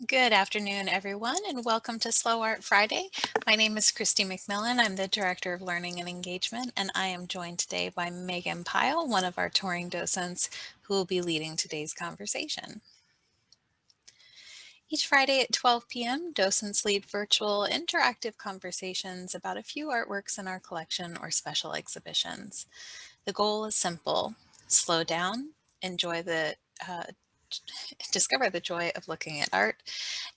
Good afternoon, everyone, and welcome to Slow Art Friday. My name is Christy McMillan. I'm the Director of Learning and Engagement, and I am joined today by Megan Pyle, one of our touring docents, who will be leading today's conversation. Each Friday at 12 p.m., docents lead virtual interactive conversations about a few artworks in our collection or special exhibitions. The goal is simple: slow down, enjoy uh, discover the joy of looking at art,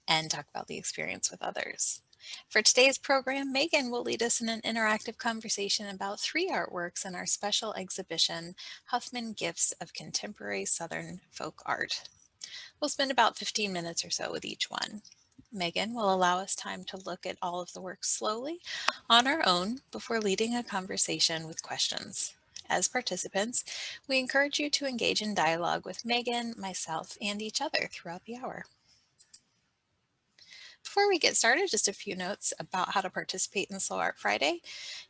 and talk about the experience with others. For today's program, Megan will lead us in an interactive conversation about three artworks in our special exhibition, Huffman Gifts of Contemporary Southern Folk Art. We'll spend about 15 minutes or so with each one. Megan will allow us time to look at all of the works slowly on our own before leading a conversation with questions. As participants, we encourage you to engage in dialogue with Megan, myself, and each other throughout the hour. Before we get started, just a few notes about how to participate in Slow Art Friday.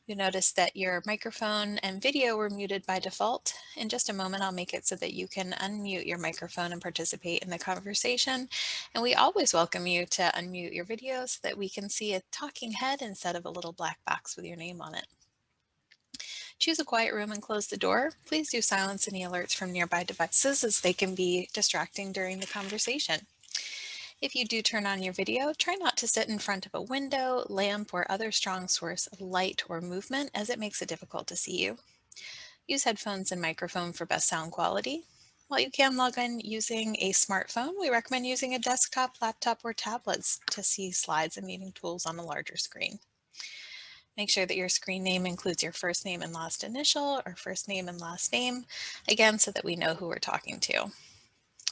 You notice that your microphone and video were muted by default. In just a moment, I'll make it so that you can unmute your microphone and participate in the conversation. And we always welcome you to unmute your video so that we can see a talking head instead of a little black box with your name on it. Choose a quiet room and close the door. Please do silence any alerts from nearby devices, as they can be distracting during the conversation. If you do turn on your video, try not to sit in front of a window, lamp, or other strong source of light or movement, as it makes it difficult to see you. Use headphones and microphone for best sound quality. While you can log in using a smartphone, we recommend using a desktop, laptop, or tablets to see slides and meeting tools on a larger screen. Make sure that your screen name includes your first name and last initial, or first name and last name, again, so that we know who we're talking to.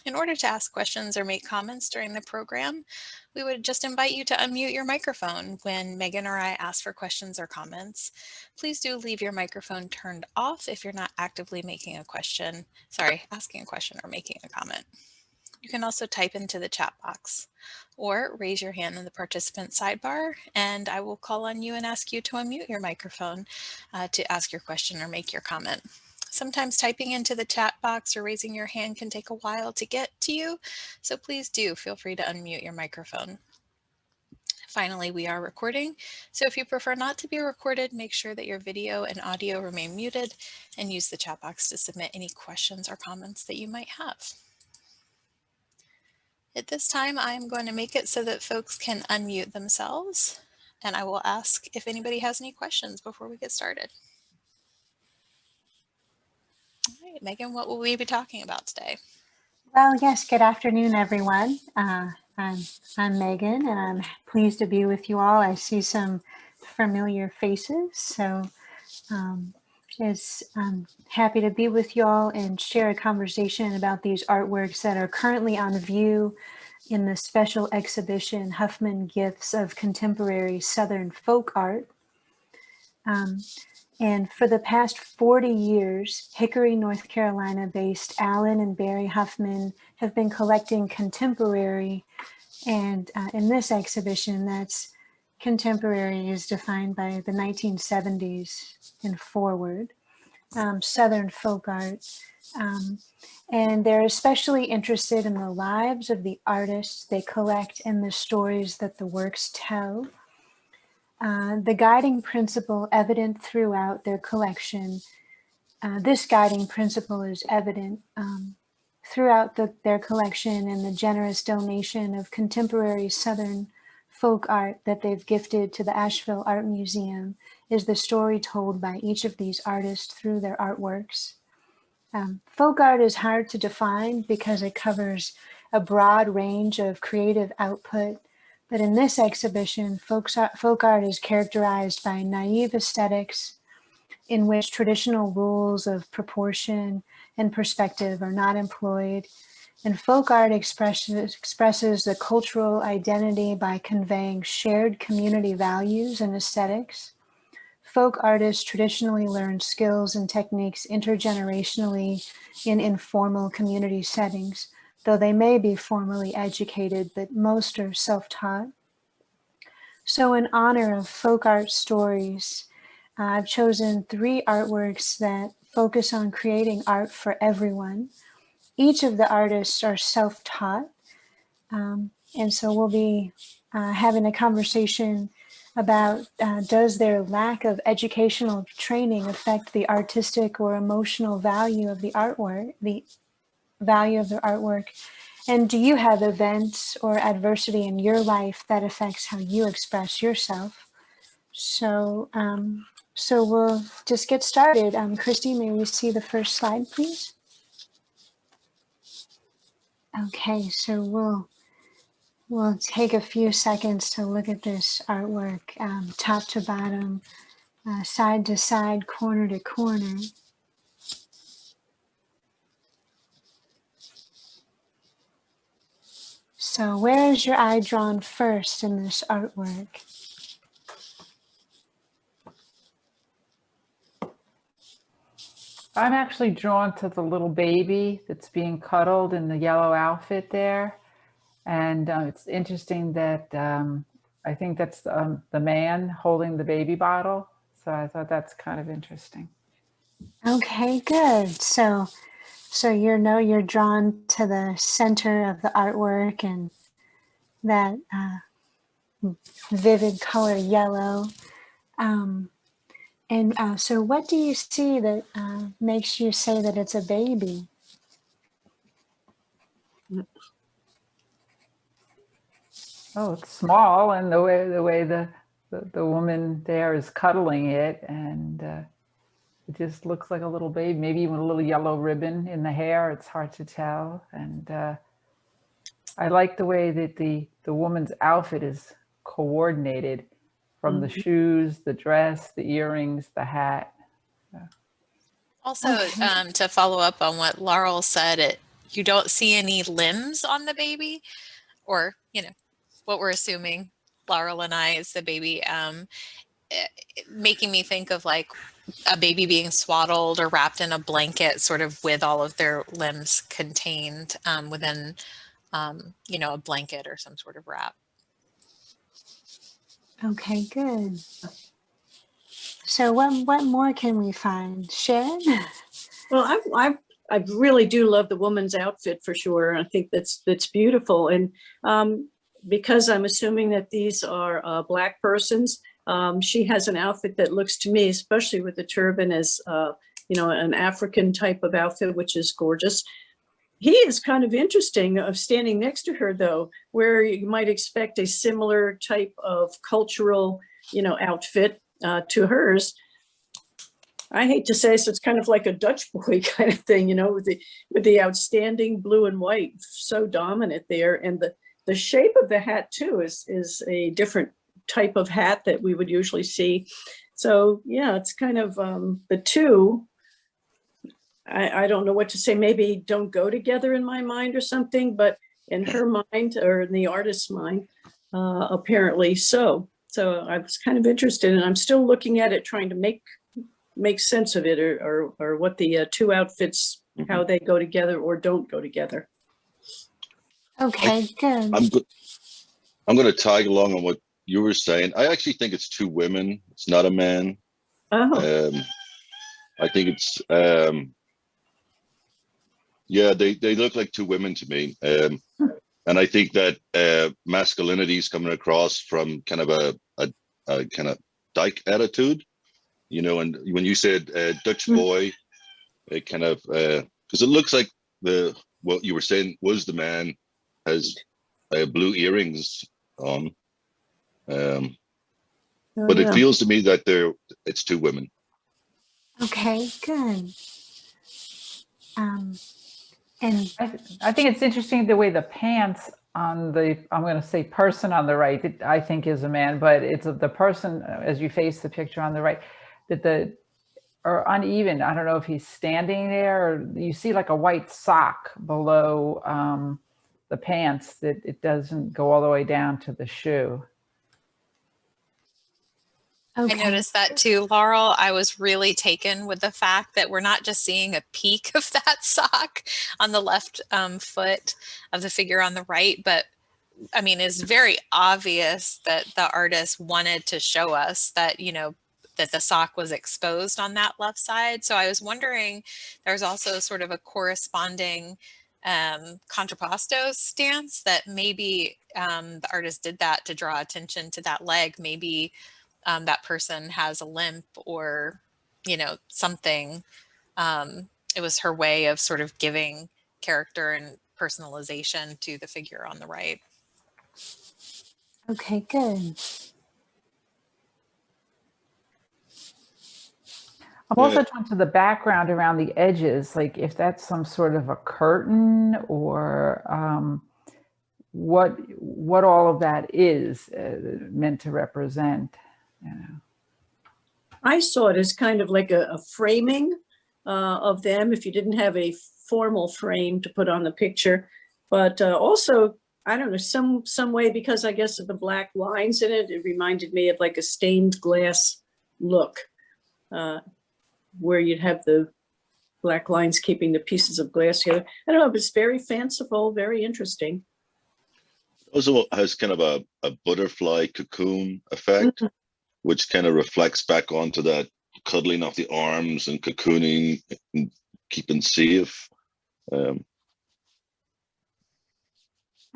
In order to ask questions or make comments during the program, we would just invite you to unmute your microphone when Megan or I ask for questions or comments. Please do leave your microphone turned off if you're not actively asking a question or making a comment. You can also type into the chat box or raise your hand in the participant sidebar, and I will call on you and ask you to unmute your microphone to ask your question or make your comment. Sometimes typing into the chat box or raising your hand can take a while to get to you, so please do feel free to unmute your microphone. Finally, we are recording, so if you prefer not to be recorded, make sure that your video and audio remain muted, and use the chat box to submit any questions or comments that you might have. At this time, I'm going to make it so that folks can unmute themselves, and I will ask if anybody has any questions before we get started. All right, Megan, what will we be talking about today? Well, yes, good afternoon, everyone. I'm Megan, and I'm pleased to be with you all. I see some familiar faces, so I'm happy to be with you all and share a conversation about these artworks that are currently on view in the special exhibition, Huffman Gifts of Contemporary Southern Folk Art. And for the past 40 years, Hickory, North Carolina-based Alan and Barry Huffman have been collecting contemporary, and in this exhibition, that's contemporary is defined by the 1970s and forward, Southern folk art. And they're especially interested in the lives of the artists they collect and the stories that the works tell. The guiding principle evident throughout their collection, this guiding principle is evident throughout their collection and the generous donation of contemporary Southern folk art that they've gifted to the Asheville Art Museum, is the story told by each of these artists through their artworks. Folk art is hard to define because it covers a broad range of creative output. But in this exhibition, folk art is characterized by naive aesthetics in which traditional rules of proportion and perspective are not employed. And folk art expresses the cultural identity by conveying shared community values and aesthetics. Folk artists traditionally learn skills and techniques intergenerationally in informal community settings, though they may be formally educated, but most are self-taught. So in honor of folk art stories, I've chosen three artworks that focus on creating art for everyone. Each of the artists are self-taught, And so we'll be having a conversation about does their lack of educational training affect the artistic or emotional value of the artwork, the value of their artwork? And do you have events or adversity in your life that affects how you express yourself? So, so we'll just get started. Christy, may we see the first slide, please? Okay, so we'll take a few seconds to look at this artwork, top to bottom, side to side, corner to corner. So where is your eye drawn first in this artwork? I'm actually drawn to the little baby that's being cuddled in the yellow outfit there. And it's interesting that I think that's the man holding the baby bottle. So I thought that's kind of interesting. Okay, good. So you're drawn to the center of the artwork and that vivid color yellow. So what do you see that makes you say that it's a baby? Oh, it's small, and the way the woman there is cuddling it, and it just looks like a little baby, maybe even a little yellow ribbon in the hair. It's hard to tell. And I like the way that the woman's outfit is coordinated from the shoes, the dress, the earrings, the hat. Also, to follow up on what Laurel said, you don't see any limbs on the baby, or, what we're assuming, Laurel and I, is the baby, making me think of like a baby being swaddled or wrapped in a blanket, sort of with all of their limbs contained within, a blanket or some sort of wrap. Okay, good. So what more can we find? Sharon? Well, I really do love the woman's outfit for sure. I think that's beautiful. And because I'm assuming that these are Black persons, she has an outfit that looks to me, especially with the turban, as an African type of outfit, which is gorgeous. He is kind of interesting of standing next to her, though, where you might expect a similar type of cultural, outfit to hers. I hate to say, so it's kind of like a Dutch boy kind of thing, with the outstanding blue and white, so dominant there. And the shape of the hat too is a different type of hat that we would usually see. So yeah, it's kind of the two. I don't know what to say, maybe don't go together in my mind or something, but in her mind, or in the artist's mind, apparently so. So I was kind of interested, and I'm still looking at it, trying to make sense of it, or what the two outfits, how they go together or don't go together. Okay, good. I'm going to tag along on what you were saying. I actually think it's two women. It's not a man. Oh. I think it's yeah, they look like two women to me. And I think that masculinity is coming across from kind of a kind of dyke attitude, and when you said Dutch boy, it kind of, because it looks like what you were saying was the man has blue earrings on. But it feels to me that it's two women. Okay, good. And I think it's interesting the way the pants on I'm going to say person on the right, I think is a man, but it's the person, as you face the picture on the right, that are uneven. I don't know if he's standing there, or you see like a white sock below the pants, that it doesn't go all the way down to the shoe. Okay. I noticed that too, Laurel. I was really taken with the fact that we're not just seeing a peek of that sock on the left foot of the figure on the right, but I mean, it's very obvious that the artist wanted to show us that, that the sock was exposed on that left side. So I was wondering, there's also sort of a corresponding contrapposto stance, that maybe the artist did that to draw attention to that leg. Maybe that person has a limp or, something. It was her way of sort of giving character and personalization to the figure on the right. Okay, good. I'm also drawn to the background around the edges, like if that's some sort of a curtain or what all of that is meant to represent. I saw it as kind of like a framing of them if you didn't have a formal frame to put on the picture, but also, I don't know, some way, because I guess of the black lines in it, it reminded me of like a stained glass look, where you'd have the black lines keeping the pieces of glass together. I don't know, but it's very fanciful, very interesting. Also has kind of a butterfly cocoon effect, which kind of reflects back onto that cuddling of the arms and cocooning and keeping safe.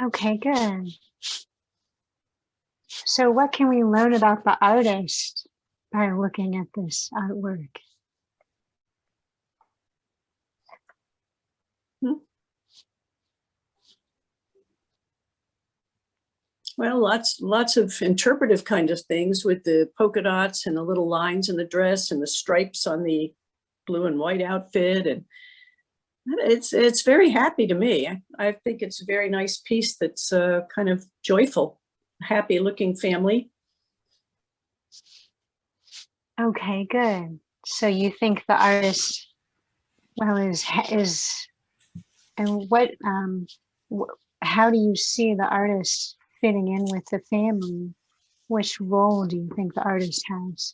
Okay, good. So what can we learn about the artist by looking at this artwork? Well, lots of interpretive kind of things with the polka dots and the little lines in the dress and the stripes on the blue and white outfit. And it's very happy to me. I think it's a very nice piece that's kind of joyful, happy looking family. Okay, good. So you think the artist, well, and how do you see the artist fitting in with the family? Which role do you think the artist has?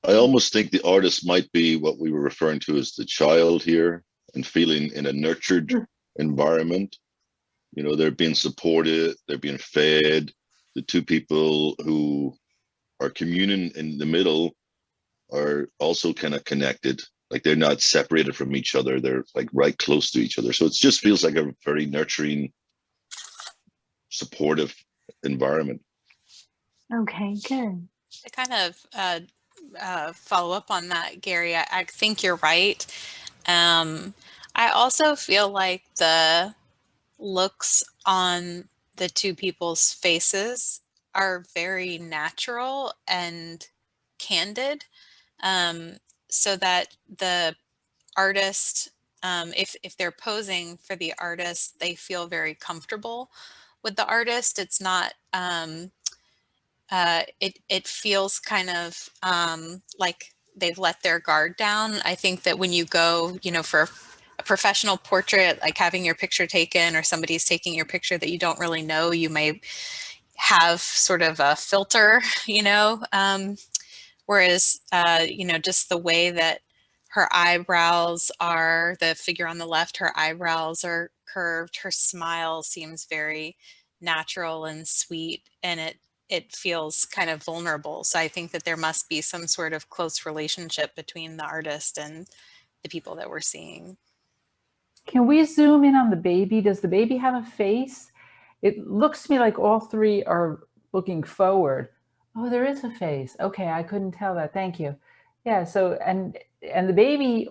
I almost think the artist might be what we were referring to as the child here, and feeling in a nurtured environment. They're being supported, they're being fed. The two people who are communing in the middle are also kind of connected. Like they're not separated from each other. They're like right close to each other. So it just feels like a very nurturing, supportive environment. Okay, good. To kind of follow up on that, Gary, I think you're right. I also feel like the looks on the two people's faces are very natural and candid, so that the artist, if they're posing for the artist, they feel very comfortable with the artist. It's not it feels kind of like they've let their guard down. I think that when you go, for a professional portrait, like having your picture taken or somebody's taking your picture that you don't really know, you may have sort of a filter, whereas, just the way that her eyebrows are, the figure on the left, her eyebrows are curved, her smile seems very natural and sweet, and it feels kind of vulnerable. So I think that there must be some sort of close relationship between the artist and the people that we're seeing. Can we zoom in on the baby? Does the baby have a face? It looks to me like all three are looking forward. Oh, there is a face. Okay, I couldn't tell that. Thank you. Yeah, so, and the baby,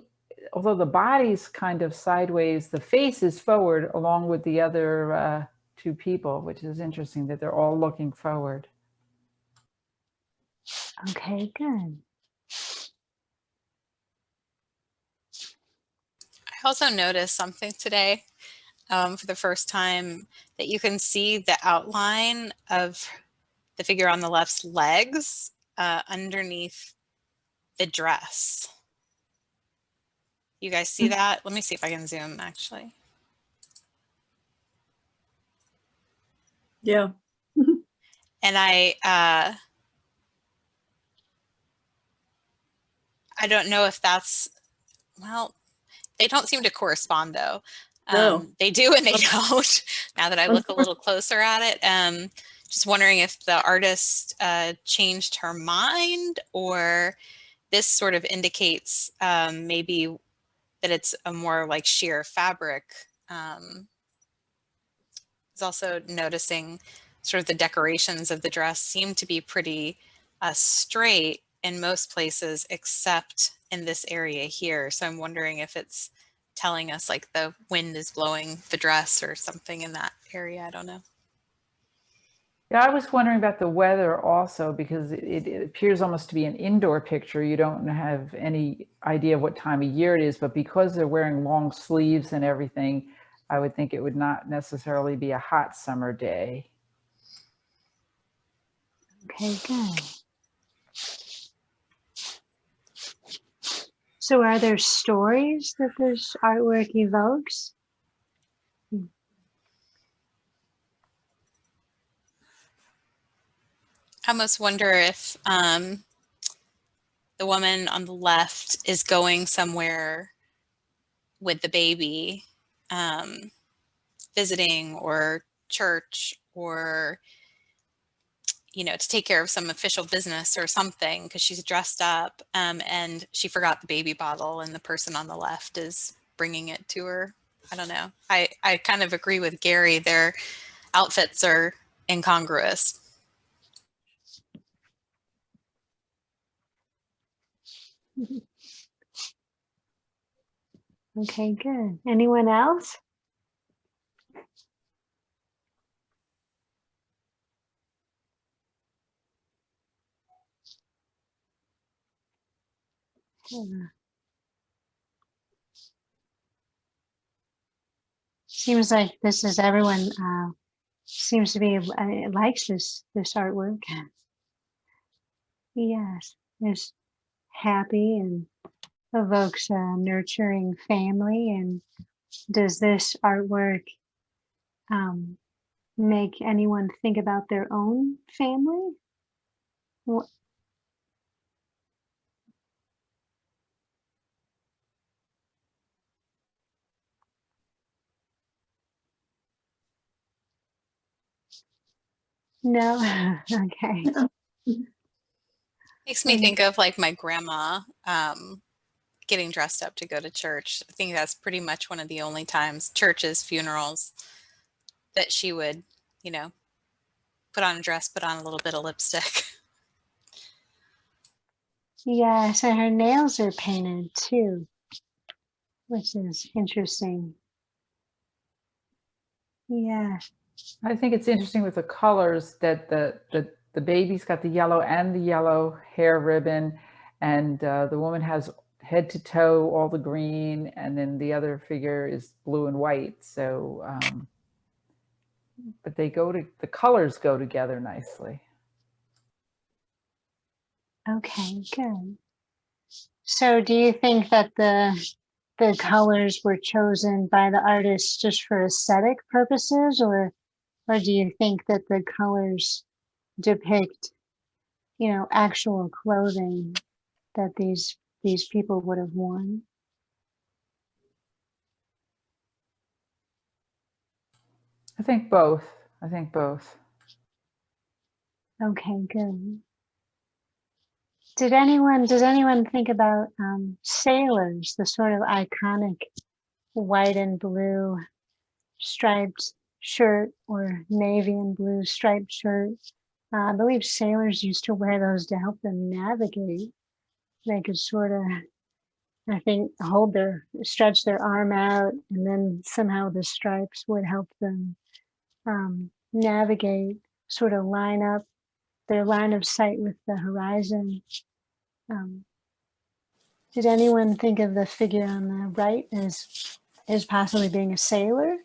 although the body's kind of sideways, the face is forward along with the other two people, which is interesting that they're all looking forward. Okay, good. I also noticed something today for the first time, that you can see the outline of the figure on the left's legs underneath the dress. You guys see that? Let me see if I can zoom actually. Yeah. And I don't know if that's, well, they don't seem to correspond though. No. They do and they don't, now that I look a little closer at it. Just wondering if the artist changed her mind, or this sort of indicates maybe that it's a more like sheer fabric. I was also noticing sort of the decorations of the dress seem to be pretty straight in most places except in this area here. So I'm wondering if it's telling us like the wind is blowing the dress or something in that area. I don't know. Yeah, I was wondering about the weather also, because it appears almost to be an indoor picture. You don't have any idea of what time of year it is, but because they're wearing long sleeves and everything, I would think it would not necessarily be a hot summer day. Okay, good. So are there stories that this artwork evokes? I almost wonder if the woman on the left is going somewhere with the baby, visiting or church or, you know, to take care of some official business or something because she's dressed up and she forgot the baby bottle and the person on the left is bringing it to her. I don't know. I kind of agree with Gary. Their outfits are incongruous. Okay, good. Anyone else? Seems like this is everyone seems to be likes this artwork. Yes, it's happy and evokes a nurturing family. And does this artwork make anyone think about their own family? No. Okay. Makes me think of like my grandma getting dressed up to go to church. I think that's pretty much one of the only times, churches, funerals, that she would, you know, put on a dress, put on a little bit of lipstick. Yes, and her nails are painted too, which is interesting. Yeah. I think it's interesting with the colors that the baby's got the yellow and the yellow hair ribbon, and the woman has head to toe all the green, and then the other figure is blue and white. So, but the colors go together nicely. Okay, good. So do you think that the colors were chosen by the artist just for aesthetic purposes, or do you think that the colors depict, you know, actual clothing that these people would have worn? I think both. I think both. Okay, good. Does anyone think about sailors, the sort of iconic white and blue striped shirt or navy and blue striped shirt? I believe sailors used to wear those to help them navigate. They could sort of, I think, stretch their arm out, and then somehow the stripes would help them navigate, sort of line up their line of sight with the horizon. Did anyone think of the figure on the right as possibly being a sailor,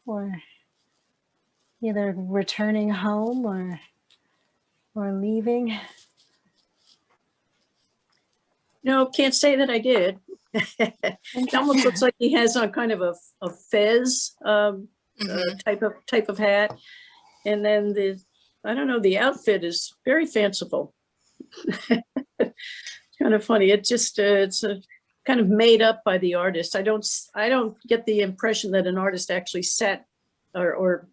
or either returning home or leaving? No, can't say that I did. It almost looks like he has on kind of a fez type of hat. And then I don't know, the outfit is very fanciful. Kind of funny. It just it's a kind of made up by the artist. I don't get the impression that an artist actually sat or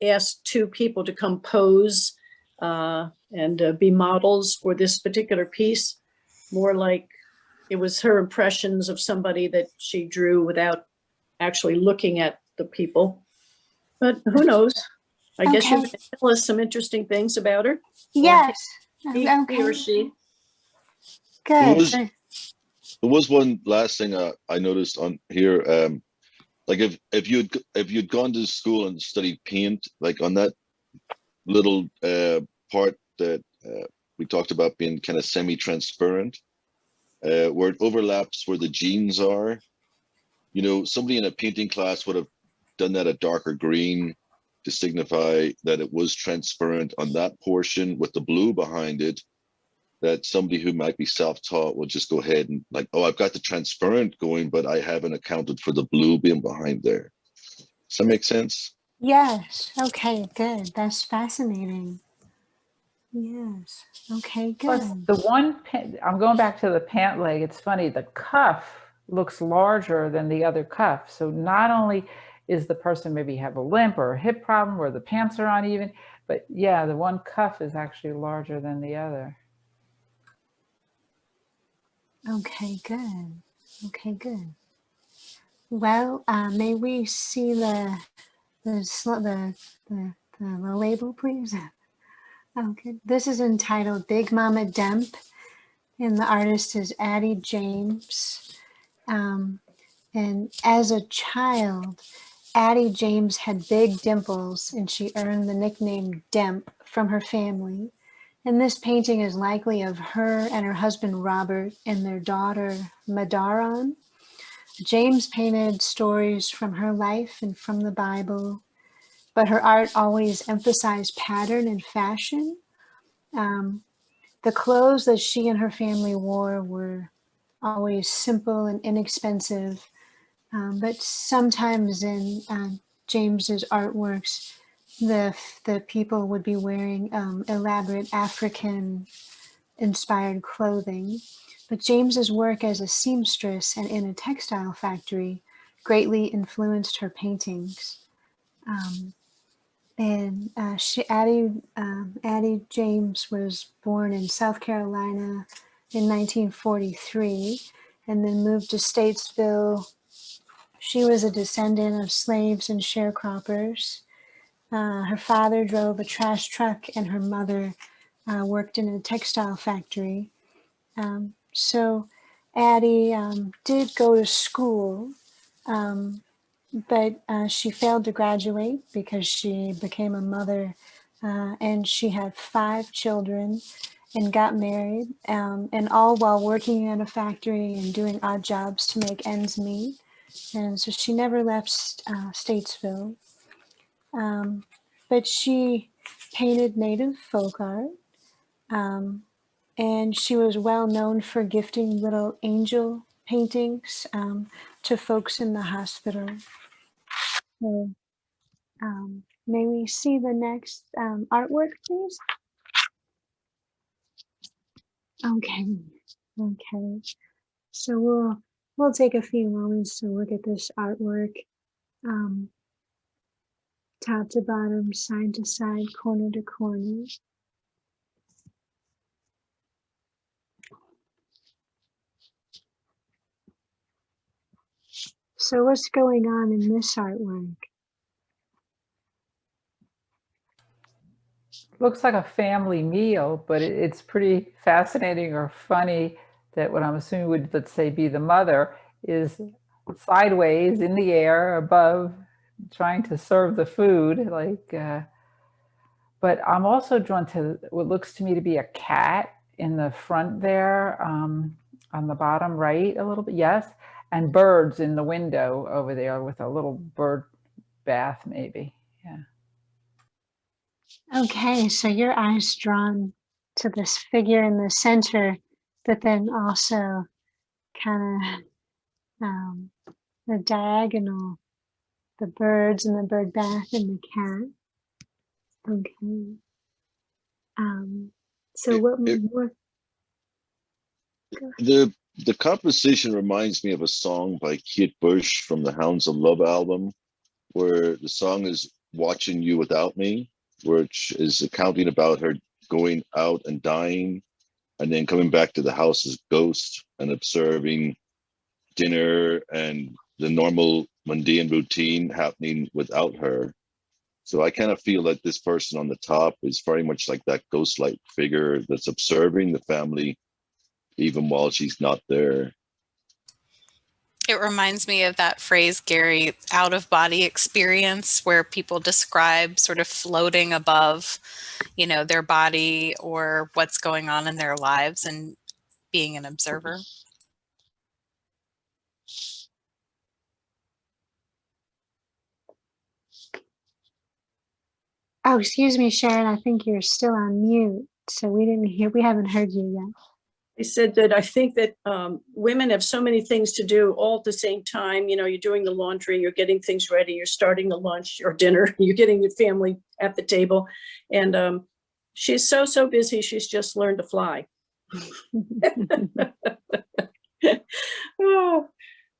asked two people to come pose and be models for this particular piece. More like it was her impressions of somebody that she drew without actually looking at the people. But who knows? I guess you're Okay. going to tell us some interesting things about her. Or Yes. he or Okay. she. There Good. was there was one last thing I noticed on here. Like if you'd gone to school and studied paint, like on that little part that we talked about being kind of semi-transparent, where it overlaps where the jeans are, you know, somebody in a painting class would have done that a darker green to signify that it was transparent on that portion with the blue behind it, that somebody who might be self-taught will just go ahead and like, oh, I've got the transparent going, but I haven't accounted for the blue being behind there. Does that make sense? Yes. Okay, good. That's fascinating. Yes. Okay, Plus, good. the one, I'm going back to the pant leg. It's funny, the cuff looks larger than the other cuff. So not only is the person maybe have a limp or a hip problem or the pants are uneven, but yeah, the one cuff is actually larger than the other. Okay, good. Okay, good. Well, may we see the label, please? Okay. This is entitled Big Mama Demp, and the artist is Addie James. And as a child, Addie James had big dimples, and she earned the nickname Demp from her family. And this painting is likely of her and her husband Robert and their daughter Madaron. James painted stories from her life and from the Bible, but her art always emphasized pattern and fashion. The clothes that she and her family wore were always simple and inexpensive, but sometimes in James's artworks, the people would be wearing elaborate African-inspired clothing. But James's work as a seamstress and in a textile factory greatly influenced her paintings. Addie James was born in South Carolina in 1943 and then moved to Statesville. She was a descendant of slaves and sharecroppers. Her father drove a trash truck and her mother worked in a textile factory. So Addie did go to school, but she failed to graduate because she became a mother and she had 5 children and got married, and all while working in a factory and doing odd jobs to make ends meet. And so she never left Statesville, but she painted native folk art. And she was well known for gifting little angel paintings to folks in the hospital. So, may we see the next artwork, please? Okay, okay. So we'll take a few moments to look at this artwork, top to bottom, side to side, corner to corner. So what's going on in this artwork? Looks like a family meal, but it's pretty fascinating or funny that what I'm assuming would, let's say, be the mother is sideways in the air above trying to serve the food, like, but I'm also drawn to what looks to me to be a cat in the front there, on the bottom right a little bit, yes, and birds in the window over there with a little bird bath maybe, yeah. Okay, so your eye's drawn to this figure in the center, but then also kind of the diagonal, the birds and the bird bath and the cat. Okay. So It, what it, more? the composition reminds me of a song by Kate Bush from the Hounds of Love album, where the song is Watching You Without Me, which is accounting about her going out and dying. and then coming back to the house as ghost and observing dinner and the normal mundane routine happening without her. So I kind of feel that this person on the top is very much like that ghost-like figure that's observing the family even while she's not there. It reminds me of that phrase, Gary, out of body experience, where people describe sort of floating above, you know, their body or what's going on in their lives and being an observer. Oh, excuse me, Sharon. I think you're still on mute. So we haven't heard you yet. I said that I think that women have so many things to do all at the same time. You know, you're doing the laundry, you're getting things ready, you're starting the lunch or dinner, you're getting your family at the table. And she's so busy, she's just learned to fly. Oh,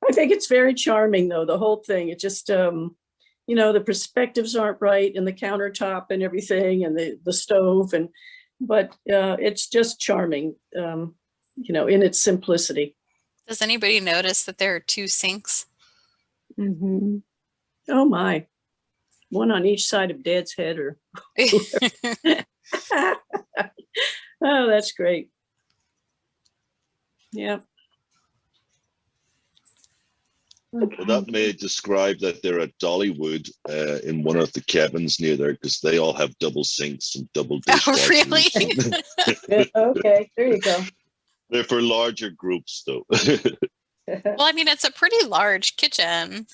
I think it's very charming, though, the whole thing. It just, you know, the perspectives aren't right, and the countertop and everything, and the stove, but it's just charming, you know, in its simplicity. Does anybody notice that there are 2 sinks? Mm-hmm. Oh my, one on each side of Dad's head, or oh, that's great. Yeah. Okay. Well, that may describe that they're at Dollywood in one of the cabins near there, because they all have double sinks and double dishwashers. Oh, really? Okay, there you go. They're for larger groups, though. Well, I mean, it's a pretty large kitchen,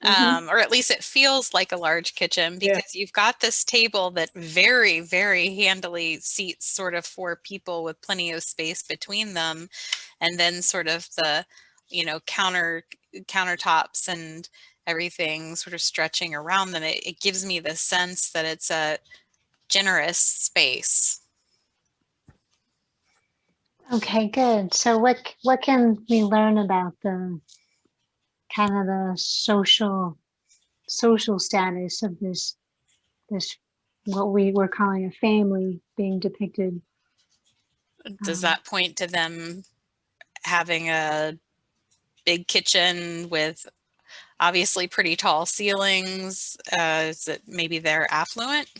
or at least it feels like a large kitchen, because you've got this table that very, very handily seats sort of 4 people with plenty of space between them, and then sort of the, you know, countertops and everything sort of stretching around them. It gives me the sense that it's a generous space. Okay, good. So what can we learn about the kind of the social status of this what we were calling a family being depicted? Does that point to them having a big kitchen with obviously pretty tall ceilings? Is it maybe they're affluent?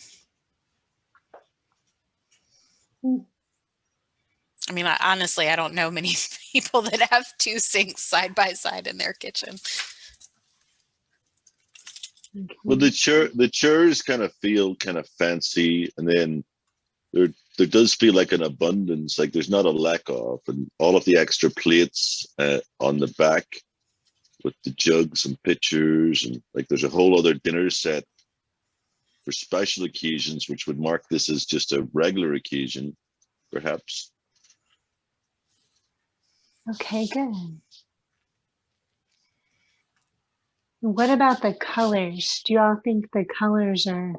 I mean, honestly, I don't know many people that have 2 sinks side by side in their kitchen. Okay. Well, the chairs kind of feel kind of fancy, and then there does feel like an abundance, like there's not a lack of, and all of the extra plates on the back with the jugs and pitchers, and like there's a whole other dinner set for special occasions, which would mark this as just a regular occasion, perhaps. Okay, good. What about the colors? Do you all think the colors are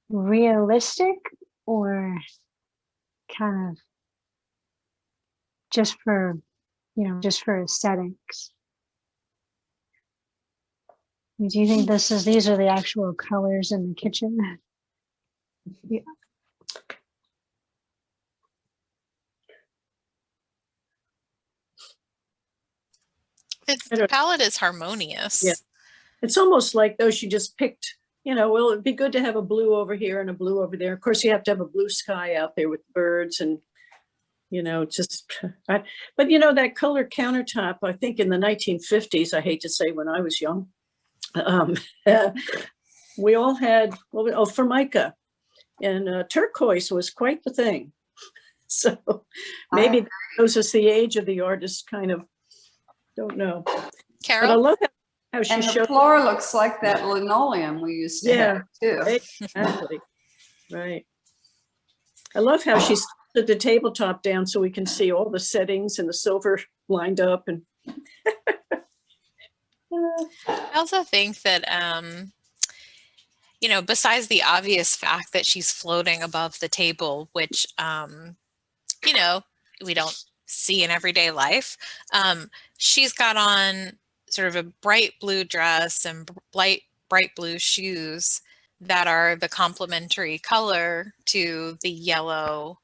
realistic or kind of just for, you know, just for aesthetics? Do you think these are the actual colors in the kitchen? Yeah. The palette is harmonious. Yeah. It's almost like though she just picked, you know, well, it'd be good to have a blue over here and a blue over there. Of course, you have to have a blue sky out there with birds and, you know, just, but you know, that color countertop, I think in the 1950s, I hate to say when I was young, we all had, Formica, and turquoise was quite the thing. So maybe that shows us the age of the artist, kind of, don't know. Carol? But I love how she And the showed. floor looks like that linoleum we used to have too. Exactly. Right. I love how she's put the tabletop down so we can see all the settings and the silver lined up. And I also think that, you know, besides the obvious fact that she's floating above the table, which, you know, we don't see in everyday life, she's got on sort of a bright blue dress and bright blue shoes that are the complementary color to the yellow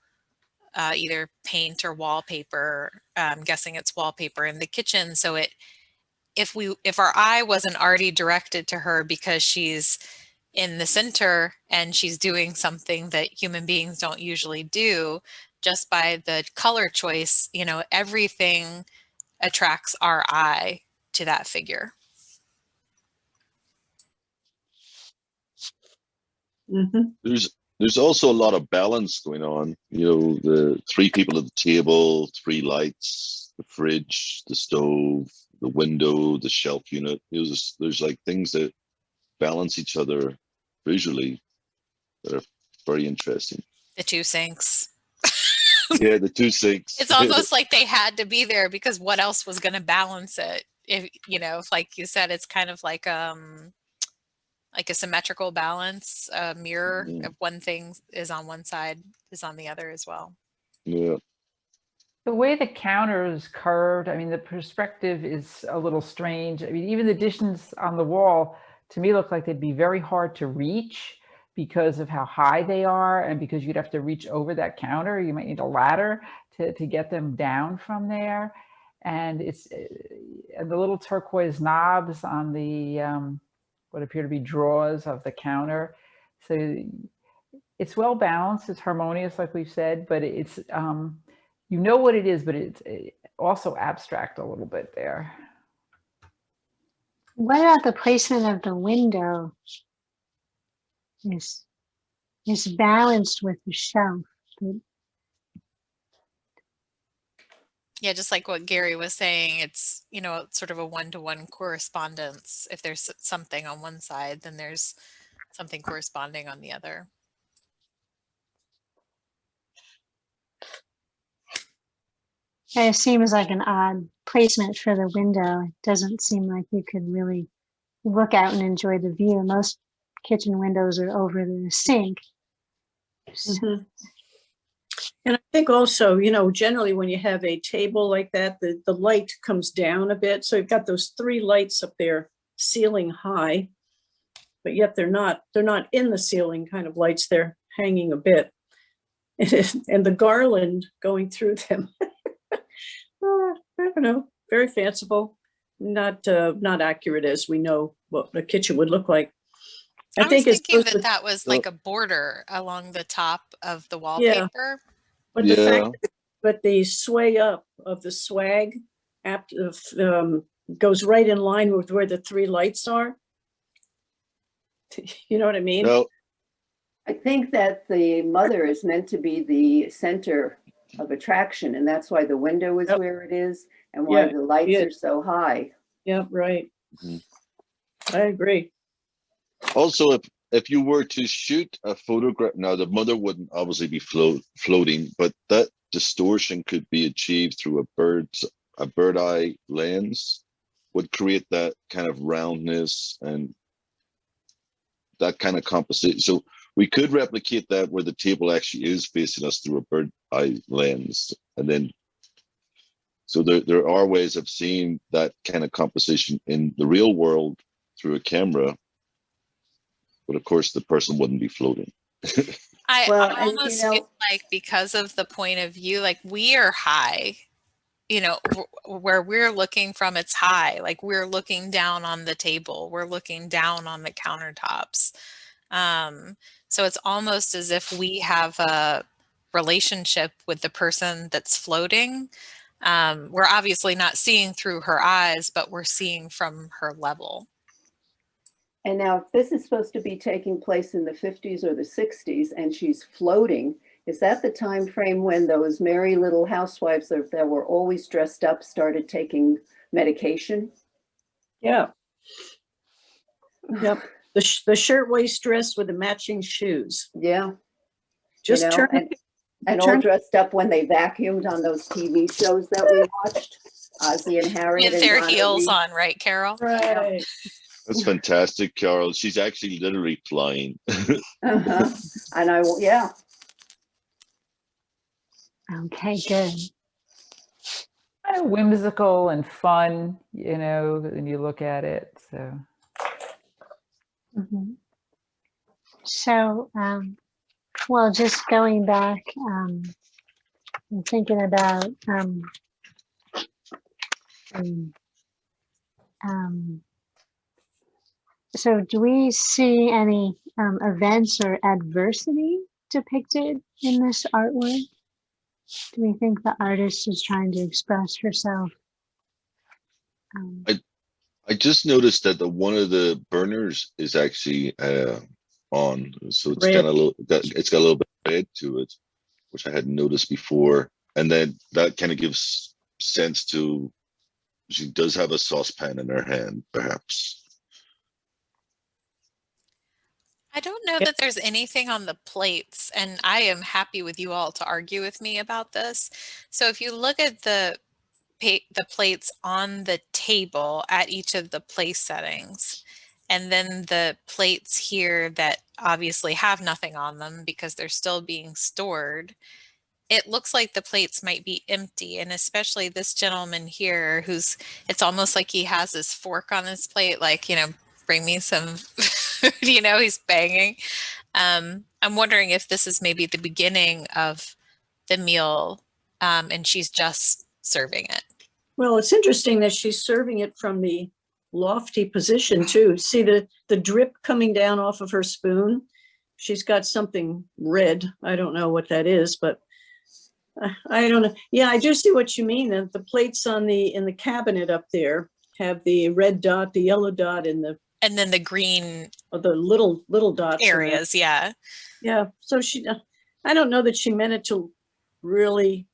either paint or wallpaper. I'm guessing it's wallpaper in the kitchen. So if our eye wasn't already directed to her because she's in the center and she's doing something that human beings don't usually do, just by the color choice, you know, everything attracts our eye to that figure. Mhm. There's also a lot of balance going on. You know, the three people at the table, three lights, the fridge, the stove, the window, the shelf unit. There's like things that balance each other visually that are very interesting. The two sinks. Yeah, the two sinks. It's almost like they had to be there because what else was going to balance it? If, you know, if, like you said, it's kind of like a symmetrical balance, a mirror. If one thing is on one side, is on the other as well. Yeah. The way the counter is curved, I mean, the perspective is a little strange. I mean, even the dishes on the wall, to me, look like they'd be very hard to reach because of how high they are, and because you'd have to reach over that counter. You might need a ladder to get them down from there. And and the little turquoise knobs on the what appear to be drawers of the counter. So it's well balanced, it's harmonious, like we've said, but it's you know what it is, but it's also abstract a little bit there. What about the placement of the window? Is balanced with the shelf. Yeah, just like what Gary was saying, it's, you know, sort of a one-to-one correspondence. If there's something on one side, then there's something corresponding on the other. It seems like an odd placement for the window. It doesn't seem like you could really look out and enjoy the view. Most kitchen windows are over the sink. So, Mhm. And I think also, you know, generally when you have a table like that, the light comes down a bit. So you've got those three lights up there ceiling high, but yet they're not in the ceiling kind of lights. They're hanging a bit. And the garland going through them. I don't know, very fanciful, not accurate as we know what a kitchen would look like. I was thinking with, that was like a border along the top of the yeah, wallpaper. but the fact that the sway up of the swag goes right in line with where the three lights are. You know what I mean? No, I think that the mother is meant to be the center of attraction, and that's why the window is where it is, and why the lights are so high. Yeah, right. Mm-hmm. I agree. Also, if you were to shoot a photograph, now the mother wouldn't obviously be floating, but that distortion could be achieved through a bird eye lens, would create that kind of roundness and that kind of composition. So we could replicate that where the table actually is facing us through a bird eye lens, and then so there are ways of seeing that kind of composition in the real world through a camera. But of course, the person wouldn't be floating. I And, almost feel like because of the point of view, like we are high, you know, where we're looking from, it's high. Like we're looking down on the table, we're looking down on the countertops. So it's almost as if we have a relationship with the person that's floating. We're obviously not seeing through her eyes, but we're seeing from her level. And now, if this is supposed to be taking place in the 50s or the 60s, and she's floating, is that the time frame when those merry little housewives that were always dressed up started taking medication? Yeah. Yep. The shirtwaist dress with the matching shoes. Yeah. Just you know, and all dressed up when they vacuumed on those TV shows that we watched, Ozzy and Harriet. With their heels on, right, Carol? Right. That's fantastic, Carol. She's actually literally flying. And yeah. Okay, good. Kind of whimsical and fun, you know, when you look at it. So, So, well, just going back I'm thinking about so do we see any events or adversity depicted in this artwork? Do we think the artist is trying to express herself? I just noticed that one of the burners is actually on, so it's Red. kind of it's got a little bit of red to it, which I hadn't noticed before. And then that kind of gives sense to she does have a saucepan in her hand, perhaps. I don't know Yep. that there's anything on the plates, and I am happy with you all to argue with me about this. So if you look at the plates on the table at each of the place settings, and then the plates here that obviously have nothing on them because they're still being stored, it looks like the plates might be empty. And especially this gentleman here, who's, it's almost like he has his fork on his plate, like, you know, bring me some food, you know, he's banging. I'm wondering if this is maybe the beginning of the meal, and she's just serving it. Well, it's interesting that she's serving it from the lofty position too. See the drip coming down off of her spoon? She's got something red. I don't know what that is, but I don't know. Yeah, I do see what you mean. The plates in the cabinet up there have the red dot, the yellow dot, and then the green the little dots areas. Yeah. Yeah. So I don't know that she meant it to really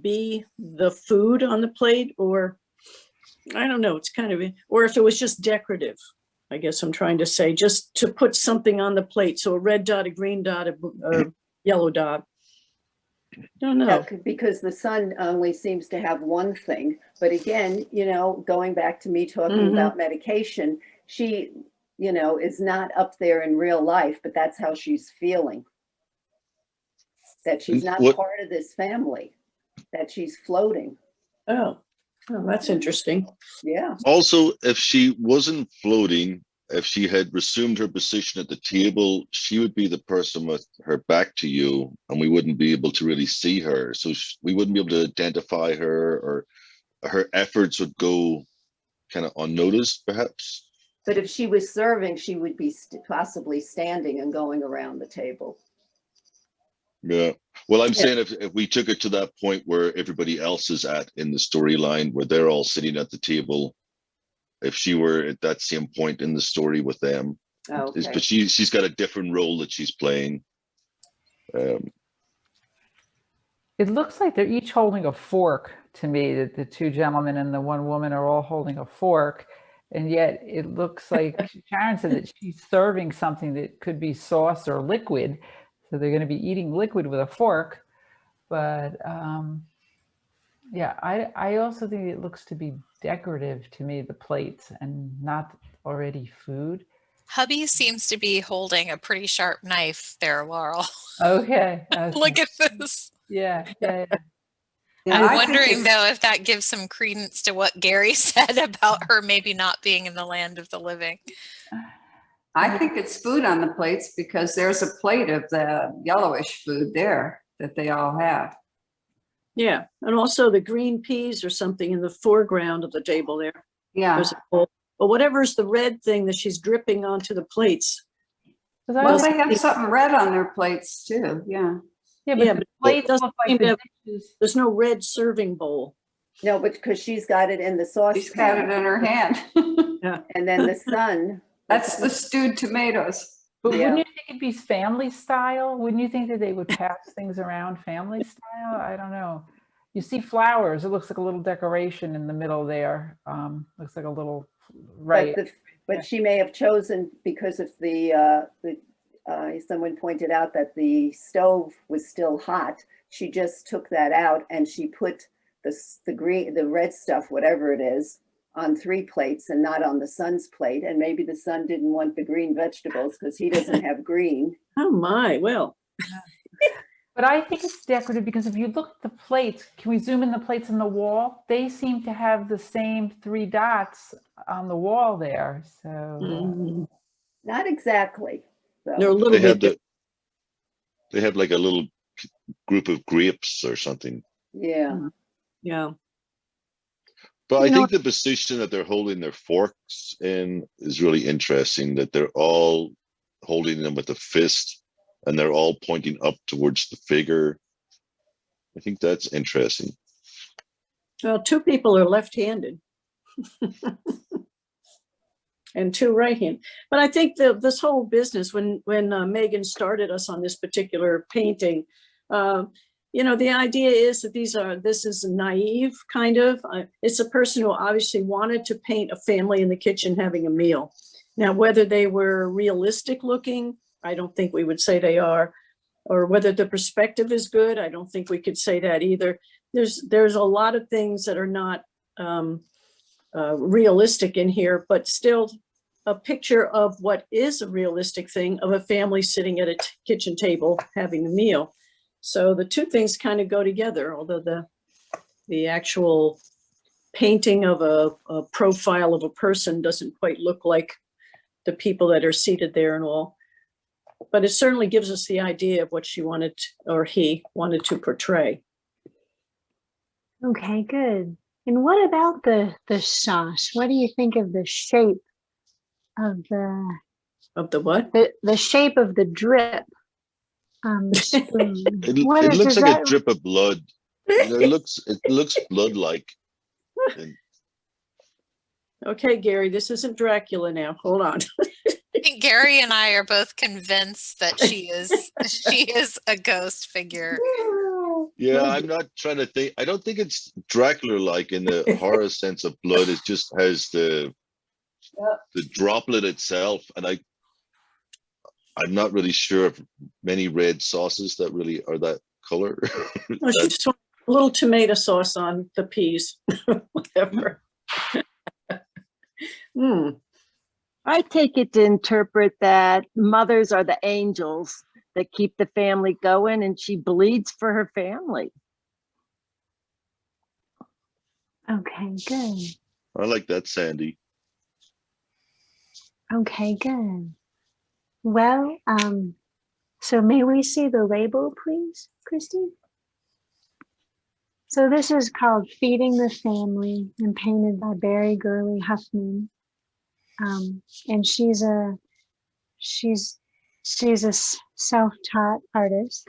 be the food on the plate, or I don't know. It's kind of, or if it was just decorative, I guess I'm trying to say, just to put something on the plate. So a red dot, a green dot, a yellow dot. Don't know. Yeah, because the sun only seems to have one thing. But again, you know, going back to me talking about medication, she, you know, is not up there in real life, but that's how she's feeling. That she's not part of this family, that she's floating. Oh, that's interesting. Yeah. Also, if she wasn't floating, if she had resumed her position at the table, she would be the person with her back to you, and we wouldn't be able to really see her. So we wouldn't be able to identify her, or her efforts would go kind of unnoticed, perhaps. But if she was serving, she would be possibly standing and going around the table. Yeah. Well, I'm saying if we took it to that point where everybody else is at in the storyline, where they're all sitting at the table, if she were at that same point in the story with them, Okay. but she's got a different role that she's playing. It looks like they're each holding a fork to me, that the two gentlemen and the one woman are all holding a fork. And yet it looks like Sharon said that she's serving something that could be sauce or liquid. So they're going to be eating liquid with a fork. But yeah, I also think it looks to be decorative to me, the plates, and not already food. Hubby seems to be holding a pretty sharp knife there, Laurel. Okay. Look at this. Yeah. I'm wondering, though, if that gives some credence to what Gary said about her maybe not being in the land of the living. I think it's food on the plates, because there's a plate of the yellowish food there that they all have. Yeah, and also the green peas or something in the foreground of the table there. Yeah. There's a bowl. But whatever's the red thing that she's dripping onto the plates. Well, they have something red on their plates too. Yeah. Yeah, but the plates look like the dishes. There's no red serving bowl. No, but because she's got it in the sauce. She's got it in her hand. Yeah. And then the sun. That's the stewed tomatoes. But wouldn't you think it'd be family style? Wouldn't you think that they would pass things around family style? I don't know. You see flowers. It looks like a little decoration in the middle there. Looks like a little, right. But she may have chosen, because of someone pointed out that the stove was still hot. She just took that out and she put the red stuff, whatever it is, on 3 plates and not on the son's plate. And maybe the son didn't want the green vegetables because he doesn't have green. Oh my, well. But I think it's decorative because if you look at the plates, can we zoom in the plates on the wall? They seem to have the same 3 dots on the wall there. So Not exactly. They're a little bit. They have like a little group of grapes or something. Yeah. Yeah. But I You know, think the position that they're holding their forks in is really interesting, that they're all holding them with a fist and they're all pointing up towards the figure. I think that's interesting. Well, two people are left-handed. And two right-handed. But I think this whole business, when Megan started us on this particular painting, you know, the idea is that this is naive kind of. It's a person who obviously wanted to paint a family in the kitchen having a meal. Now, whether they were realistic looking, I don't think we would say they are, or whether the perspective is good, I don't think we could say that either. There's a lot of things that are not realistic in here, but still a picture of what is a realistic thing of a family sitting at a kitchen table having a meal. So the two things kind of go together, although the actual painting of a profile of a person doesn't quite look like the people that are seated there and all. But it certainly gives us the idea of what she wanted, or he wanted to portray. okay, good. And what about the sauce? What do you think of the shape of Of the what? the shape of the drip on the spoon? It looks does like a that- drip of blood. It looks blood-like. And Okay, Gary, this isn't Dracula now. Hold on. I think Gary and I are both convinced that she is a ghost figure. yeah, I'm not trying to think. I don't think it's Dracula-like in the horror sense of blood. It just has the droplet itself, and I'm not really sure of many red sauces that really are that color. Oh, she just wants a little tomato sauce on the peas, whatever. I take it to interpret that mothers are the angels that keep the family going, and she bleeds for her family. Okay, good. I like that, Sandy. Okay, good. Well, so may we see the label, please, Christy? So this is called Feeding the Family and painted by Barry Gurley Huffman. And she's a self-taught artist.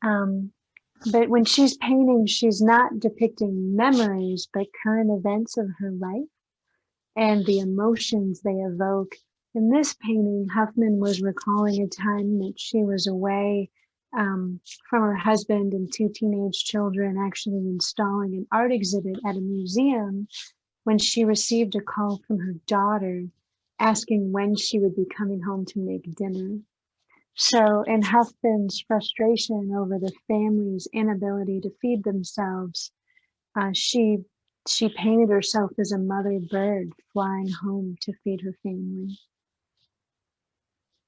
But when she's painting, she's not depicting memories, but current events of her life and the emotions they evoke. In this painting, Huffman was recalling a time that she was away from her husband and two teenage children, actually installing an art exhibit at a museum, when she received a call from her daughter asking when she would be coming home to make dinner. So in Huffman's frustration over the family's inability to feed themselves, she painted herself as a mother bird flying home to feed her family.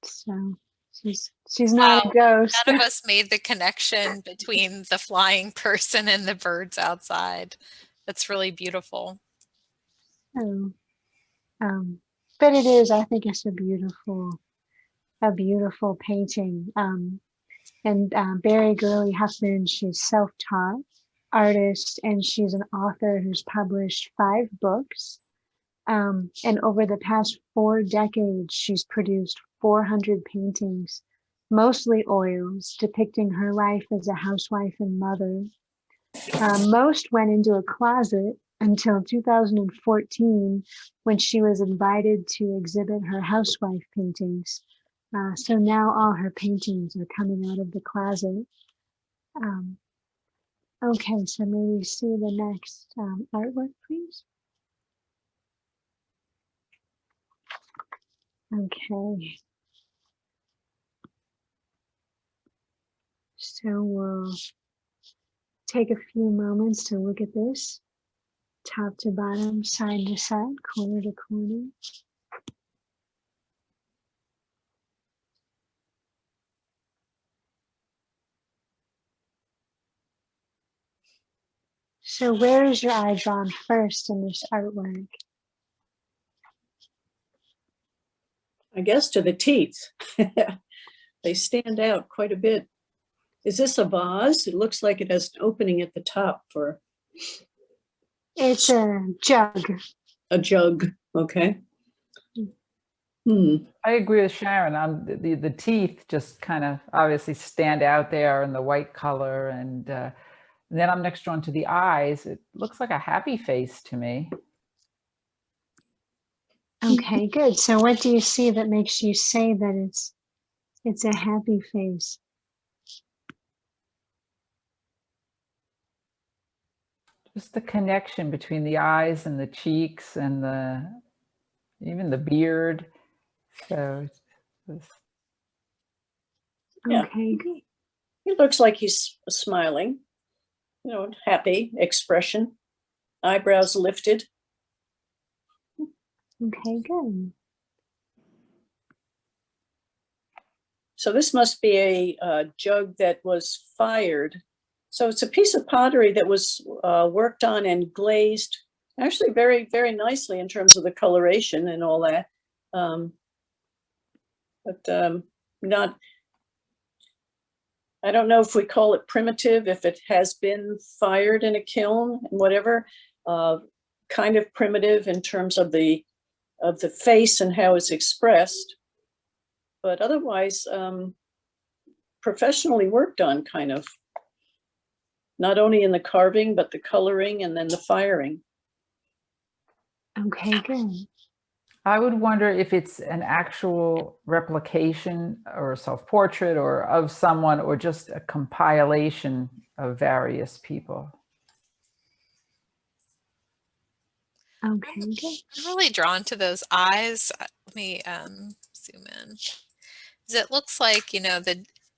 So she's not a ghost. None of us made the connection between the flying person and the birds outside. That's really beautiful. So, but it is, I think it's a beautiful painting. And Barry Gurley Huffman, she's self-taught artist, and she's an author who's published 5 books. And over the past 4 decades, she's produced 400 paintings, mostly oils, depicting her life as a housewife and mother. Most went into a closet until 2014, when she was invited to exhibit her housewife paintings. So now all her paintings are coming out of the closet. Okay, so may we see the next artwork, please? Okay. So we'll take a few moments to look at this, top to bottom, side to side, corner to corner. So where is your eye drawn first in this artwork? I guess to the teeth. They stand out quite a bit. Is this a vase? It looks like it has an opening at the top for It's a jug. a jug. Okay. Hmm. I agree with Sharon on the teeth just kind of obviously stand out there in the white color. And then I'm next drawn to the eyes. It looks like a happy face to me. Okay, good. So what do you see that makes you say that it's a happy face? Just the connection between the eyes and the cheeks and even the beard. So it's Yeah. Okay, good. He looks like he's smiling, happy expression, eyebrows lifted. Okay, good. So this must be a jug that was fired. So it's a piece of pottery that was worked on and glazed, actually very, very nicely in terms of the coloration and all that. But not, I don't know if we call it primitive, if it has been fired in a kiln and whatever, kind of primitive in terms of the face and how it's expressed. But otherwise, professionally worked on, kind of, not only in the carving, but the coloring and then the firing. Okay, good. I would wonder if it's an actual replication or a self-portrait or of someone or just a compilation of various people. Okay, good. I'm really drawn to those eyes. Let me zoom in. 'Cause it looks like,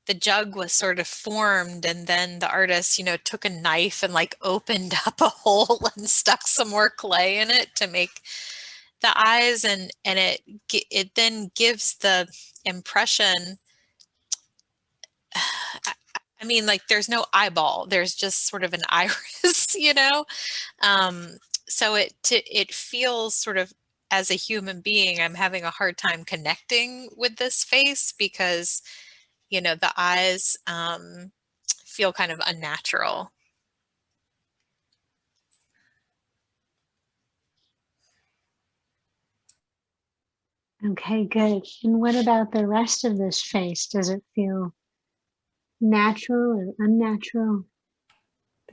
the jug was sort of formed and then the artist, took a knife and like opened up a hole and stuck some more clay in it to make the eyes, and it then gives the impression, I mean, like there's no eyeball, there's just sort of an iris, so it feels sort of, as a human being, I'm having a hard time connecting with this face because, the eyes feel kind of unnatural. Okay, good. And what about the rest of this face? Does it feel natural or unnatural?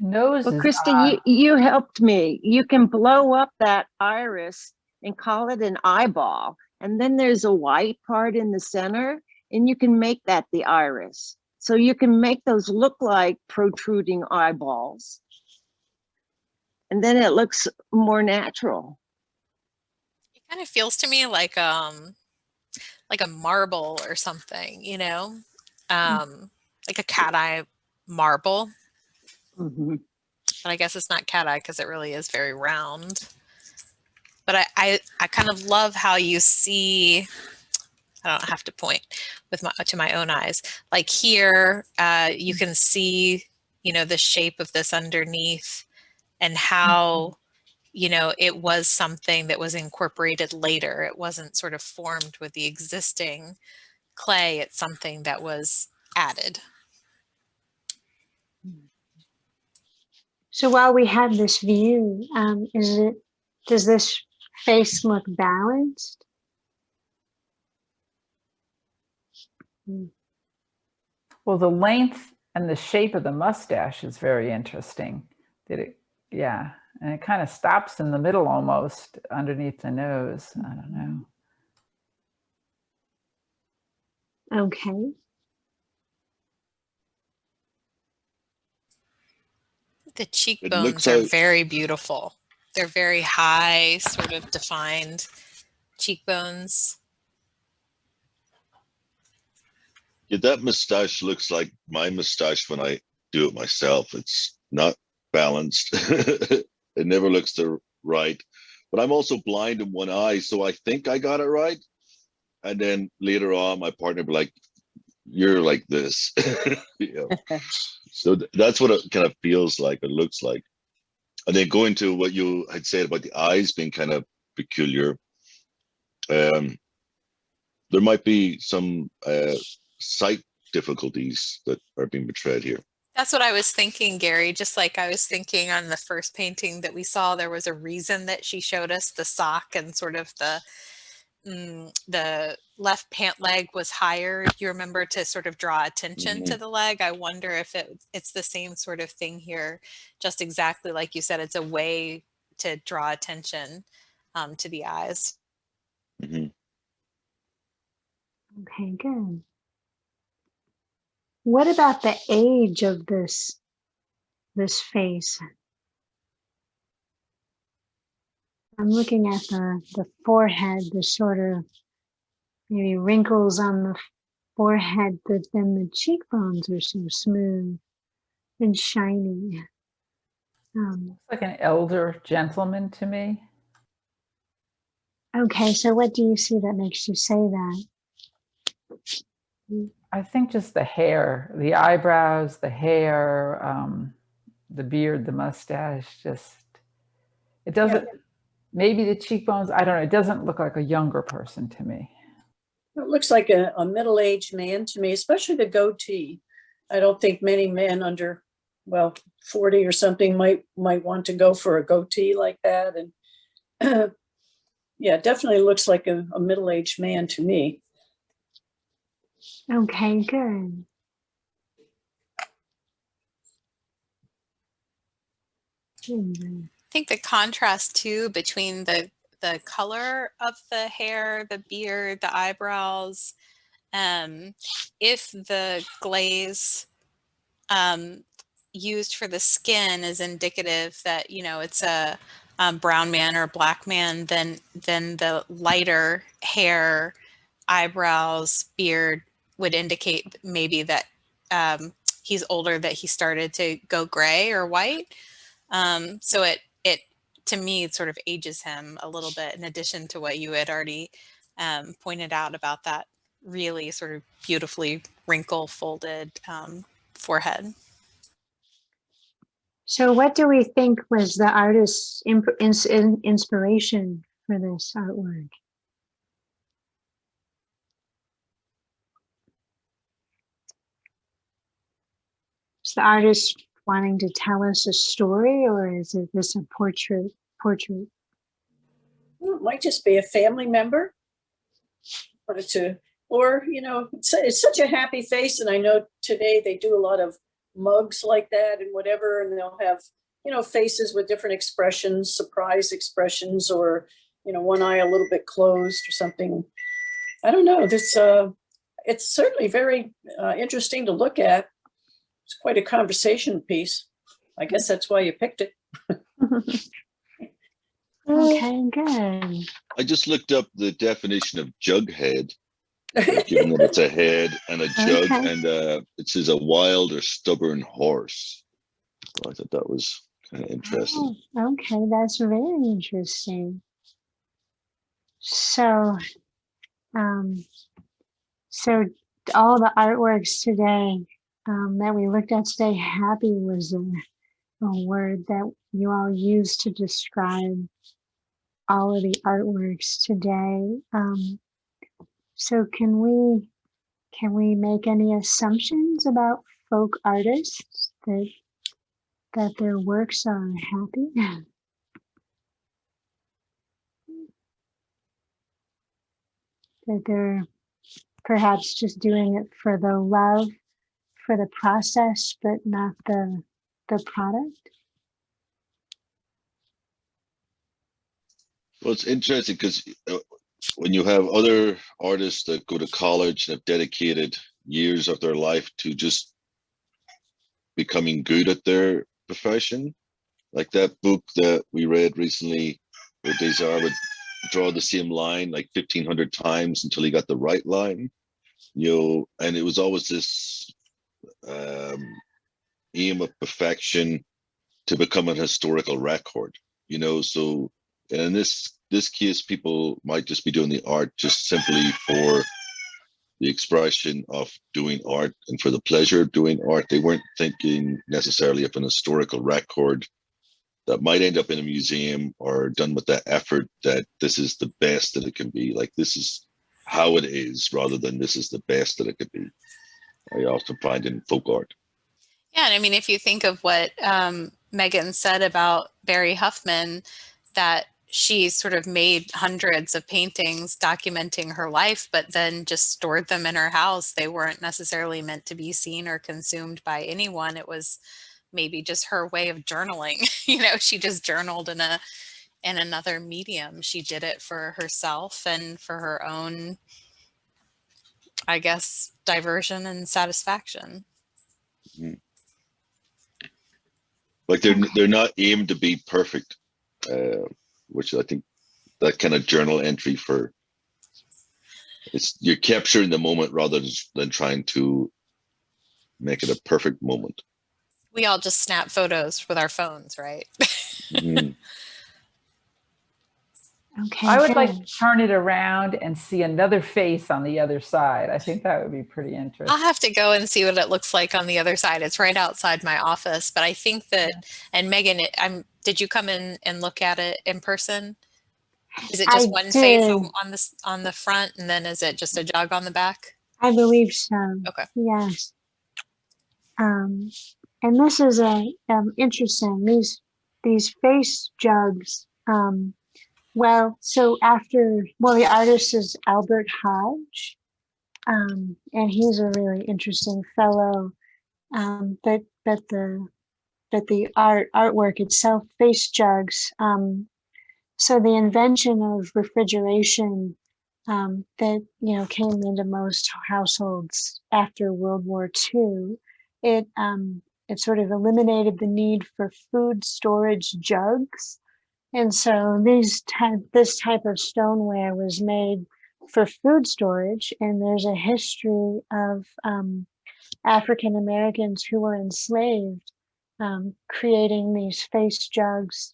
The nose Well, is Krista, you helped me. You can blow up that iris and call it an eyeball. And then there's a white part in the center, and you can make that the iris. So you can make those look like protruding eyeballs. And then it looks more natural. It kind of feels to me like a marble or something, like a cat eye marble. Mm-hmm. But I guess it's not cat eye because it really is very round. But I kind of love how you see, I don't have to point to my own eyes. Like here, you can see, the shape of this underneath and how, it was something that was incorporated later. It wasn't sort of formed with the existing clay. It's something that was added. So while we have this view, does this face look balanced? well, the length and the shape of the mustache is very interesting. Yeah, and it kind of stops in the middle almost underneath the nose. I don't know. Okay. The cheekbones are very beautiful. They're very high, sort of defined cheekbones. Yeah, that mustache looks like my mustache when I do it myself. It's not balanced. It never looks right. But I'm also blind in one eye, so I think I got it right. And then later on, my partner will be like, "You're like this." So that's what it kind of feels like, it looks like. And then going to what you had said about the eyes being kind of peculiar, there might be some sight difficulties that are being portrayed here. That's what I was thinking, Gary. Just like I was thinking on the first painting that we saw, there was a reason that she showed us the sock and sort of the left pant leg was higher. You remember, to sort of draw attention to the leg. I wonder if it's the same sort of thing here. Just exactly like you said, it's a way to draw attention to the eyes. Mm-hmm. Okay, good. What about the age of this face? I'm looking at the forehead, the sort of maybe wrinkles on the forehead, but then the cheekbones are so smooth and shiny. Looks like an elder gentleman to me. Okay, so what do you see that makes you say that? I think just the hair, the eyebrows, the hair, the beard, the mustache, just, it doesn't, maybe the cheekbones, I don't know, it doesn't look like a younger person to me. It looks like a middle-aged man to me, especially the goatee. I don't think many men under, well, 40 or something might want to go for a goatee like that. And yeah, definitely looks like a middle-aged man to me. Okay, good. I think the contrast too between the color of the hair, the beard, the eyebrows, if the glaze used for the skin is indicative that, you know, it's a brown man or black man, then the lighter hair, eyebrows, beard would indicate maybe that he's older, that he started to go gray or white. So it to me, it sort of ages him a little bit, in addition to what you had already pointed out about that really sort of beautifully wrinkle folded forehead. So what do we think was the artist's inspiration for this artwork? Is the artist wanting to tell us a story, or is it this a portrait? Well, it might just be a family member. Or, you know, it's such a happy face. And I know today they do a lot of mugs like that and whatever, and they'll have, you know, faces with different expressions, surprise expressions, or, you know, one eye a little bit closed or something. I don't know. This it's certainly very interesting to look at. It's quite a conversation piece. I guess that's why you picked it. Okay, good. I just looked up the definition of jughead, given that it's a head and a jug, Okay. and it says a wild or stubborn horse. So I thought that was kind of interesting. Oh, okay, that's very interesting. So, so all the artworks today that we looked at today, happy was a word that you all used to describe all of the artworks today. So can we make any assumptions about folk artists that their works are happy? That they're perhaps just doing it for the love, for the process, but not the product? Well, it's interesting because when you have other artists that go to college and have dedicated years of their life to just becoming good at their profession, like that book that we read recently, where Desire would draw the same line like 1,500 times until he got the right line, you know, and it was always this aim of perfection to become an historical record, you know. So in this case, people might just be doing the art just simply for the expression of doing art and for the pleasure of doing art. They weren't thinking necessarily of an historical record that might end up in a museum, or done with that effort that this is the best that it can be. Like, this is how it is, rather than this is the best that it could be. I also find in folk art. Yeah, and I mean, if you think of what Megan said about Barry Huffman, that she sort of made hundreds of paintings documenting her life, but then just stored them in her house. They weren't necessarily meant to be seen or consumed by anyone. It was maybe just her way of journaling. She just journaled in another medium. She did it for herself and for her own, I guess, diversion and satisfaction. Mm. Like they're not aimed to be perfect, which I think that kind of journal entry you're capturing the moment rather than trying to make it a perfect moment. We all just snap photos with our phones, right? Mm. Okay, I would like good. to turn it around and see another face on the other side. I think that would be pretty interesting. I'll have to go and see what it looks like on the other side. It's right outside my office, but I think that, and Megan, did you come in and look at it in person? Is it I just one face did. on the front, and then is it just a jug on the back? I believe so. Okay. Yes. And this is interesting. These face jugs. The artist is Albert Hodge, and he's a really interesting fellow. But the artwork itself, face jugs. So the invention of refrigeration that came into most households after World War II, it sort of eliminated the need for food storage jugs, and so this type of stoneware was made for food storage. And there's a history of African Americans who were enslaved creating these face jugs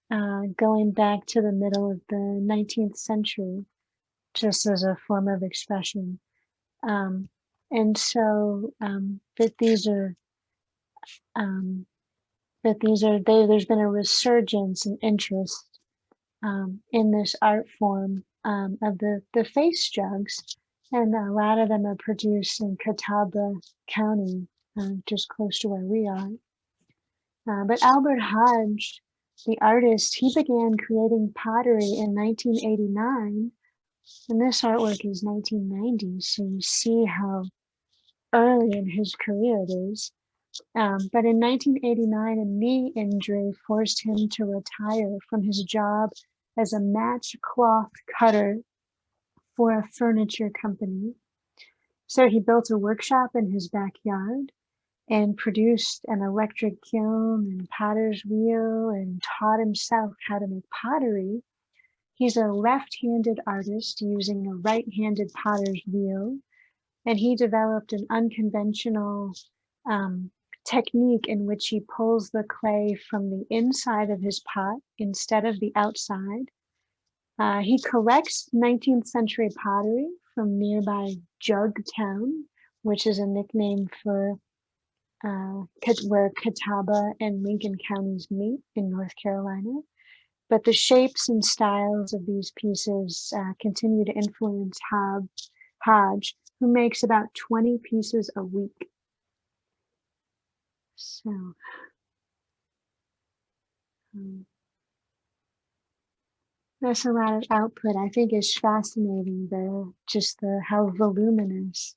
going back to the middle of the 19th century, just as a form of expression. And so, but these are, there's been a resurgence in interest in this art form of the face jugs. And a lot of them are produced in Catawba County, just close to where we are. But Albert Hodge, the artist, he began creating pottery in 1989, and this artwork is 1990, so you see how early in his career it is. But in 1989, a knee injury forced him to retire from his job as a match cloth cutter for a furniture company. So he built a workshop in his backyard and produced an electric kiln and potter's wheel and taught himself how to make pottery. He's a left-handed artist using a right-handed potter's wheel, and he developed an unconventional technique in which he pulls the clay from the inside of his pot instead of the outside. He collects 19th century pottery from nearby Jugtown, which is a nickname for where Catawba and Lincoln counties meet in North Carolina. But the shapes and styles of these pieces continue to influence Hodge, who makes about 20 pieces a week. So that's a lot of output. I think it's fascinating, how voluminous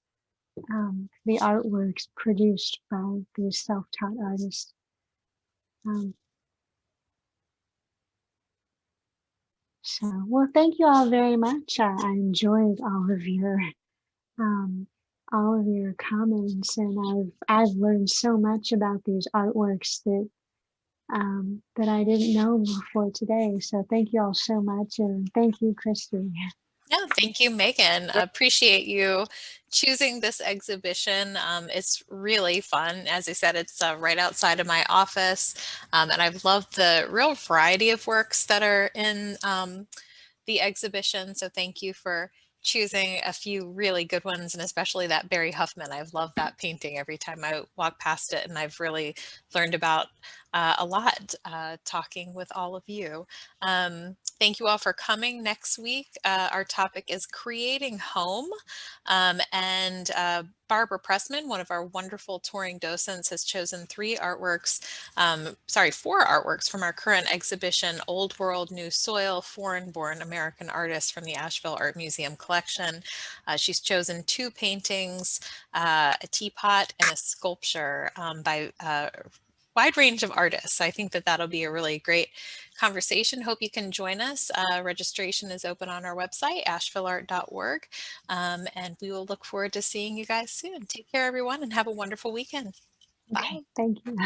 the artworks produced by these self-taught artists. Well, thank you all very much. I enjoyed all of your comments, and I've learned so much about these artworks that I didn't know before today. So thank you all so much, and thank you, Christy. No, thank you, Megan. Appreciate you choosing this exhibition. It's really fun. As I said, it's right outside of my office, and I've loved the real variety of works that are in the exhibition. So thank you for choosing a few really good ones, and especially that Barry Huffman. I've loved that painting every time I walk past it, and I've really learned about a lot talking with all of you. Thank you all for coming. Next week, our topic is creating home, and Barbara Pressman, one of our wonderful touring docents, has chosen four artworks from our current exhibition, Old World, New Soil, Foreign-Born American Artists from the Asheville Art Museum collection. She's chosen 2 paintings, a teapot, and a sculpture by wide range of artists. I think that that'll be a really great conversation. Hope you can join us. Registration is open on our website, ashevilleart.org. And we will look forward to seeing you guys soon. Take care, everyone, and have a wonderful weekend. Bye. Okay, thank you.